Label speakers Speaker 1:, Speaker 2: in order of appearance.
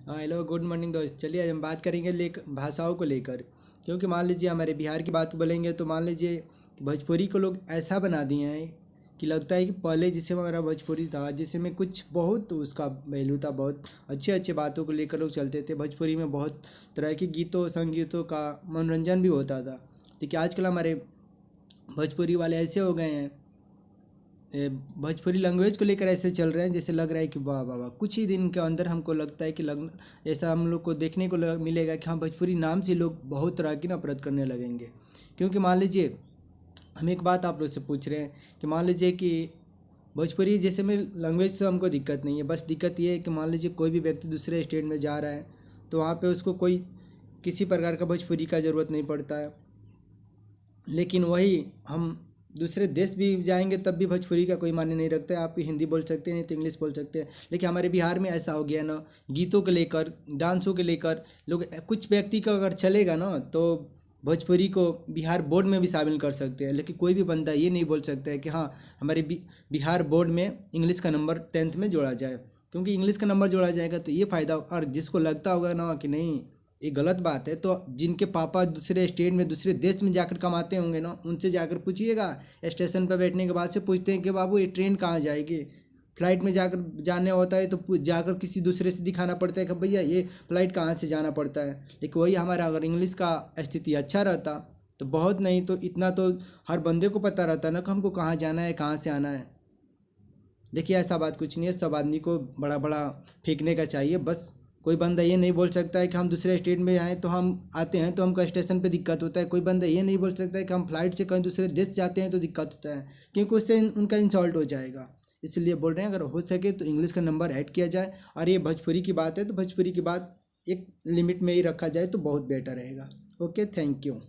Speaker 1: हाँ hello good morning दोस्त। चलिए आज हम बात करेंगे भाषाओं को लेकर। क्योंकि मान लीजिए हमारे बिहार की बात बोलेंगे तो मान लीजिए कि भोजपुरी को लोग ऐसा बना दिए हैं कि लगता है कि पहले जिससे हमारा भोजपुरी था जिससे में कुछ बहुत उसका वैल्यू था, बहुत अच्छे अच्छे बातों को लेकर लोग चलते थे। भोजपुरी में बहुत तरह के गीतों संगीतों का मनोरंजन भी होता था। लेकिन आजकल हमारे भोजपुरी वाले ऐसे हो गए हैं, भोजपुरी लैंग्वेज को लेकर ऐसे चल रहे हैं जैसे लग रहा है कि वाह वाह वाह। कुछ ही दिन के अंदर हमको लगता है कि ऐसा हम लोग को देखने को मिलेगा कि हाँ, भोजपुरी नाम से लोग बहुत तरह की नफरत करने लगेंगे। क्योंकि मान लीजिए हम एक बात आप लोग से पूछ रहे हैं कि मान लीजिए कि भोजपुरी जैसे में लैंग्वेज से हमको दिक्कत नहीं है, बस दिक्कत ये है कि मान लीजिए कोई भी व्यक्ति दूसरे स्टेट में जा रहा है तो वहाँ पे उसको कोई किसी प्रकार का भोजपुरी का ज़रूरत नहीं पड़ता है। लेकिन वही हम दूसरे देश भी जाएंगे तब भी भोजपुरी का कोई मायने नहीं रखता है। आप हिंदी बोल सकते हैं, नहीं तो इंग्लिश बोल सकते हैं। लेकिन हमारे बिहार में ऐसा हो गया ना, गीतों को लेकर डांसों को लेकर लोग, कुछ व्यक्ति का अगर चलेगा ना तो भोजपुरी को बिहार बोर्ड में भी शामिल कर सकते हैं। लेकिन कोई भी बंदा ये नहीं बोल सकता है कि हाँ, हमारे बिहार बोर्ड में इंग्लिश का नंबर 10th में जोड़ा जाए। क्योंकि इंग्लिश का नंबर जोड़ा जाएगा तो ये फ़ायदा, और जिसको लगता होगा ना कि नहीं ये गलत बात है, तो जिनके पापा दूसरे स्टेट में दूसरे देश में जाकर कमाते होंगे ना, उनसे जाकर पूछिएगा। स्टेशन पर बैठने के बाद से पूछते हैं कि बाबू ये ट्रेन कहाँ जाएगी। फ्लाइट में जाकर जाने होता है तो जाकर किसी दूसरे से दिखाना पड़ता है कि भैया ये फ़्लाइट कहाँ से जाना पड़ता है। लेकिन वही हमारा अगर इंग्लिश का स्थिति अच्छा रहता तो बहुत नहीं तो इतना तो हर बंदे को पता रहता ना कि हमको कहाँ जाना है, कहाँ से आना है। देखिए ऐसा बात कुछ नहीं है, सब आदमी को बड़ा बड़ा फेंकने का चाहिए बस। कोई बंदा ये नहीं बोल सकता है कि हम दूसरे स्टेट में आए तो हम आते हैं तो हमको स्टेशन पे दिक्कत होता है। कोई बंदा ये नहीं बोल सकता है कि हम फ्लाइट से कहीं दूसरे देश जाते हैं तो दिक्कत होता है, क्योंकि उससे उनका इंसल्ट हो जाएगा। इसलिए बोल रहे हैं अगर हो सके तो इंग्लिश का नंबर ऐड किया जाए। और ये भोजपुरी की बात है तो भोजपुरी की बात एक लिमिट में ही रखा जाए तो बहुत बेटर रहेगा। Okay, thank you.